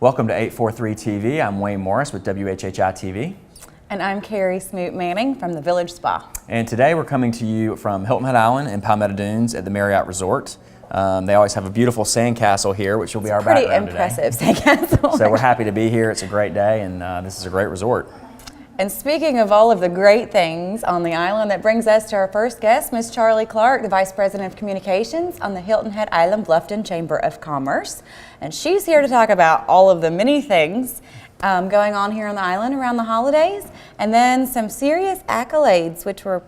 Welcome to 843 TV. I'm Wayne Morris with WHHI-TV. And I'm Carrie Smoot Manning from the Village Spa. And today we're coming to you from Hilton Head Island in Palmetto Dunes at the Marriott Resort. They always have a beautiful sandcastle here, which will be our background today. Pretty impressive sandcastle. So we're happy to be here. It's a great day, and this is a great resort. And speaking of all of the great things on the island, that brings us to our first guest, Ms. Charlie Clark, the Vice President of Communications on the Hilton Head Island Bluffton Chamber of Commerce. And she's here to talk about all of the many things going on here on the island around the holidays, and then some serious accolades, which were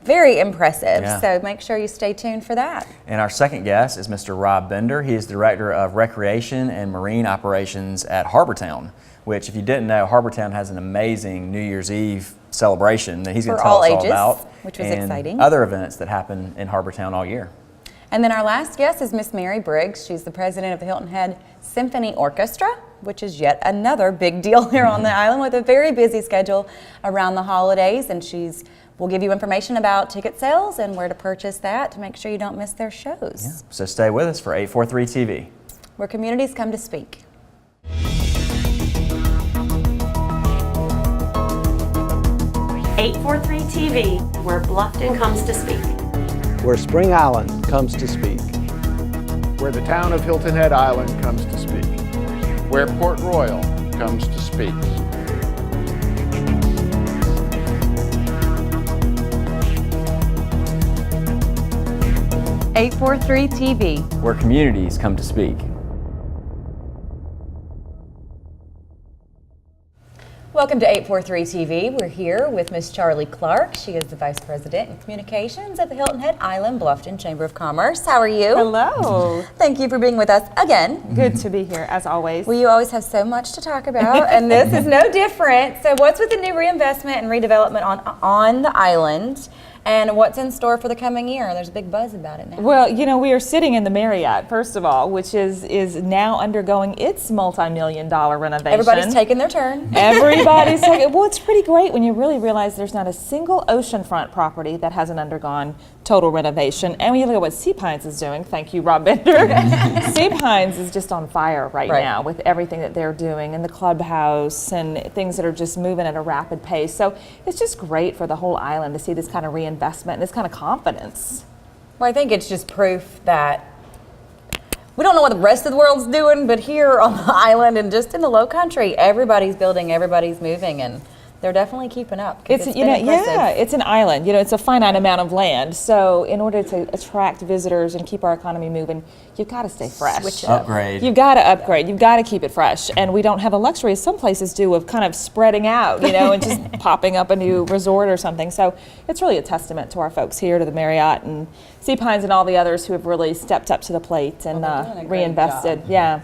very impressive. Yeah. So make sure you stay tuned for that. And our second guest is Mr. Rob Bender. He is Director of Recreation and Marine Operations at Harbortown, which, if you didn't know, Harbortown has an amazing New Year's Eve celebration that he's going to tell us all about. Which was and exciting. Other events that happen in Harbortown all year. And then our last guest is Miss Mary Briggs. She's the president of the Hilton Head Symphony Orchestra, which is yet another big deal here on the island with a very busy schedule around the holidays. And we'll give you information about ticket sales and where to purchase that to make sure you don't miss their shows. Yeah. So stay with us for 843 TV. Where communities come to speak. 843 TV, where Bluffton comes to speak. Where Spring Island comes to speak. Where the town of Hilton Head Island comes to speak. Where Port Royal comes to speak. .843 TV. Where communities come to speak. Welcome to 843 TV. We're here with Miss Charlie Clark. She is the Vice President in Communications at the Hilton Head Island Bluffton Chamber of Commerce. How are you? Hello. Thank you for being with us again. Good to be here, as always. Well, you always have so much to talk about, and this is no different. So what's with the new reinvestment and redevelopment on the island? And what's in store for the coming year? There's a big buzz about it now. Well, you know, we are sitting in the Marriott, first of all, which is now undergoing its multi-million-dollar renovation. Everybody's taking their turn. Everybody's taking. Well, it's pretty great when you really realize there's not a single oceanfront property that hasn't undergone total renovation. And when you look at what Sea Pines is doing, thank you, Rob Bender. Sea Pines is just on fire right now with everything that they're doing, and the clubhouse and things that are just moving at a rapid pace. So it's just great for the whole island to see this kind of reinvestment and this kind of confidence. Well, I think it's just proof that we don't know what the rest of the world's doing, but here on the island and just in the low country, everybody's building, everybody's moving, and they're definitely keeping up. It's it's an island. You know, it's a finite amount of land. So in order to attract visitors and keep our economy moving, you've got to stay fresh. Switch it up. Upgrade. You've got to upgrade. You've got to keep it fresh. And we don't have the luxury, as some places do, of kind of spreading out, you know, and just popping up a new resort or something. So it's really a testament to our folks here, to the Marriott and Sea Pines and all the others who have really stepped up to the plate and reinvested. Yeah.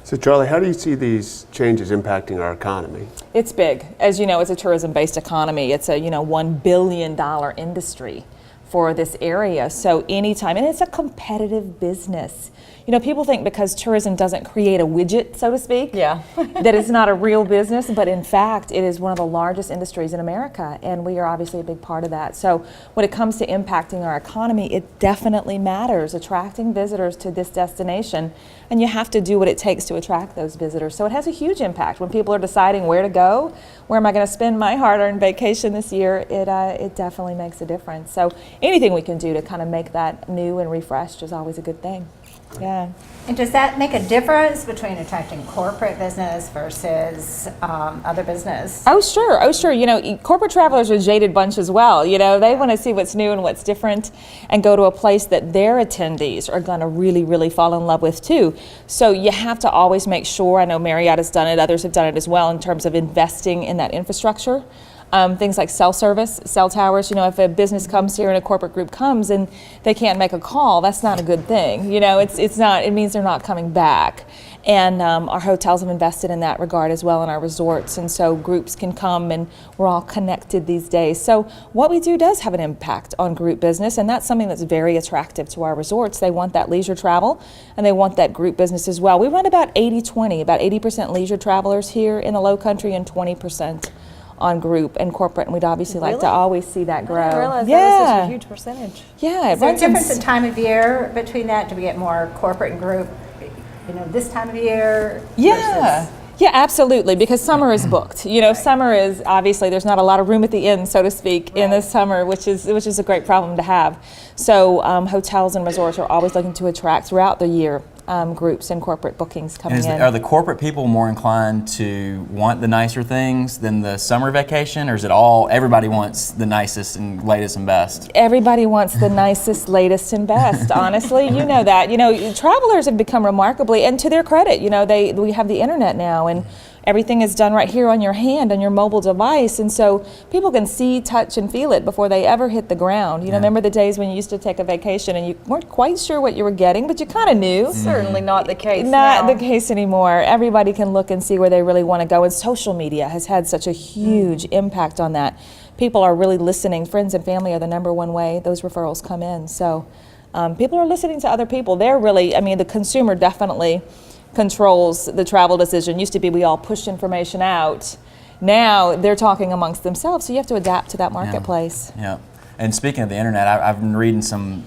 So Charlie, how do you see these changes impacting our economy? It's big. As you know, it's a tourism-based economy. It's a $1 billion industry for this area. So anytime, and it's a competitive business. You know, people think because tourism doesn't create a widget, so to speak, that it's not a real business, but in fact, it is one of the largest industries in America, and we are obviously a big part of that. So when it comes to impacting our economy, it definitely matters, attracting visitors to this destination, and you have to do what it takes to attract those visitors. So it has a huge impact when people are deciding where to go, where am I going to spend my hard-earned vacation this year. It definitely makes a difference. So anything we can do to kind of make that new and refreshed is always a good thing. Yeah. And does that make a difference between attracting corporate business versus other business? Oh, sure. Oh, sure. You know, corporate travelers are a jaded bunch as well. You know, they want to see what's new and what's different and go to a place that their attendees are going to really, really fall in love with too. So you have to always make sure, I know Marriott has done it, others have done it as well, in terms of investing in that infrastructure. Things like cell service, cell towers. You know, if a business comes here and a corporate group comes and they can't make a call, that's not a good thing. You know, it's not. It means they're not coming back. And our hotels have invested in that regard as well, in our resorts, and so groups can come, and we're all connected these days. So what we do does have an impact on group business, and that's something that's very attractive to our resorts. They want that leisure travel, and they want that group business as well. We run about 80-20, about 80% leisure travelers here in the Low Country and 20% on group and corporate, and we'd obviously like to always see that grow. I didn't realize that was such a huge percentage. Yeah, Is there a difference in time of year between that? Do we get more corporate and group, this time of year? Yeah. Yeah, absolutely, because summer is booked. You know, summer is, obviously, there's not a lot of room at the inn, so to speak, in the summer, which is a great problem to have. So hotels and resorts are always looking to attract throughout the year groups and corporate bookings coming in. Are the corporate people more inclined to want the nicer things than the summer vacation, or is it all, everybody wants the nicest and latest and best? Everybody wants the nicest, latest, and best, honestly. You know that. You know, travelers have become remarkably, and to their credit, you know, we have the internet now, and everything is done right here on your hand, on your mobile device, and so people can see, touch, and feel it before they ever hit the ground. You know, remember the days when you used to take a vacation and you weren't quite sure what you were getting, but you kind of knew. Certainly not the case Not now. the case anymore. Everybody can look and see where they really want to go, and social media has had such a huge impact on that. People are really listening. Friends and family are the #1 way those referrals come in. So people are listening to other people. They're really, I mean, the consumer definitely controls the travel decision. Used to be we all pushed information out. Now they're talking amongst themselves, so you have to adapt to that marketplace. Yeah. And speaking of the internet, I've been reading some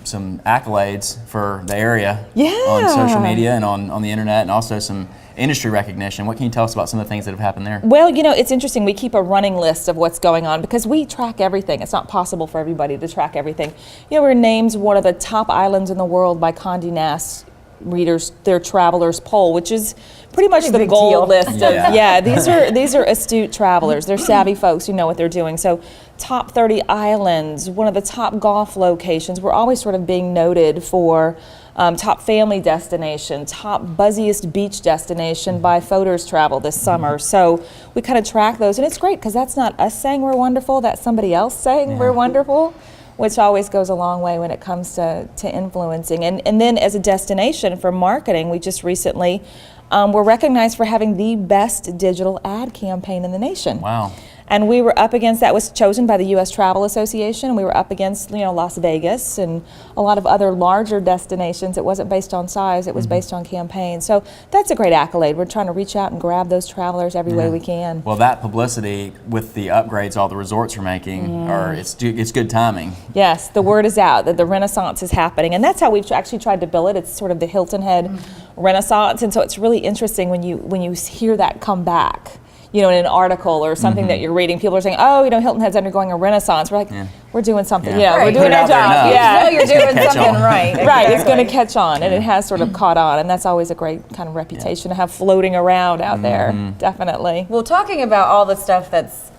accolades for the area on social media and on the internet, and also some industry recognition. What can you tell us about some of the things that have happened there? Well, you know, it's interesting. We keep a running list of what's going on because we track everything. It's not possible for everybody to track everything. You know, we're named one of the top islands in the world by Condé Nast readers, their travelers poll, which is pretty much the gold list of, these are astute travelers. They're savvy folks who know what they're doing. So top 30 islands, one of the top golf locations. We're always sort of being noted for top family destination, top buzziest beach destination by Photos Travel this summer. So we kind of track those, and it's great because that's not us saying we're wonderful, that's somebody else saying we're wonderful, which always goes a long way when it comes to influencing. And then as a destination for marketing, we just recently were recognized for having the best digital ad campaign in the nation. Wow. And we were up against, that was chosen by the U.S. Travel Association. We were up against, you know, Las Vegas and a lot of other larger destinations. It wasn't based on size, it was based on campaign. So that's a great accolade. We're trying to reach out and grab those travelers every way we can. Well, that publicity with the upgrades all the resorts are making, it's good timing. Yes, the word is out that the Renaissance is happening, and that's how we've actually tried to bill it. It's sort of the Hilton Head Renaissance, and so it's really interesting when you hear that come back. You know, in an article or something that you're reading, people are saying, "Oh, you know, Hilton Head's undergoing a renaissance." We're like, "We're doing something. Yeah, we're doing our job. Yeah, you're doing something right. Right, it's going to catch on, and it has sort of caught on, and that's always a great kind of reputation to have floating around out there. Definitely. Well, talking about all the stuff that's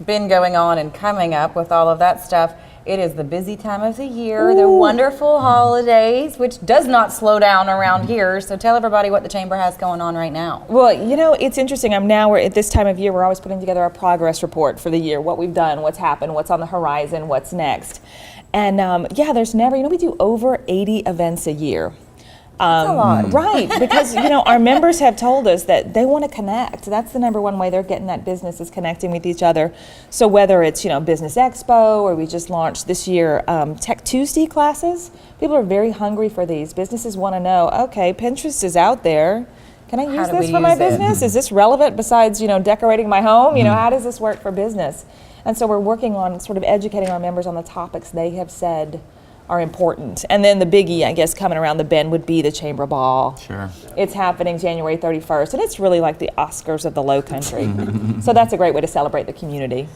been going on and coming up with all of that stuff, it is the busy time of the year, the wonderful holidays, which does not slow down around here. So tell everybody what the Chamber has going on right now. Well, you know, it's interesting. We're at this time of year, we're always putting together a progress report for the year, what we've done, what's happened, what's on the horizon, what's next. And there's never, you know, we do over 80 events a year. That's a lot. Right, because you know our members have told us that they want to connect. That's the #1 way they're getting that business is connecting with each other. So whether it's, you know, Business Expo, or we just launched this year Tech Tuesday classes, people are very hungry for these. Businesses want to know, okay, Pinterest is out there. Can I use this for my business? Is this relevant besides, you know, decorating my home? You know, how does this work for business? And so we're working on sort of educating our members on the topics they have said are important. And then the biggie, I guess, coming around the bend would be the Chamber Ball. Sure. It's happening January 31st, and it's really like the Oscars of the Low Country. So that's a great way to celebrate the community.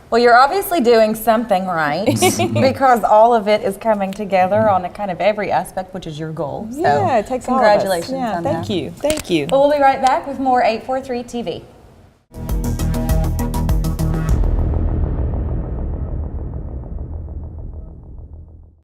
Well, you're obviously doing something right because all of it is coming together on a kind of every aspect, which is your goal. So Yeah, it takes all of us. congratulations Yeah, on thank that. you. Thank you. Well, we'll be right back with more 843 TV.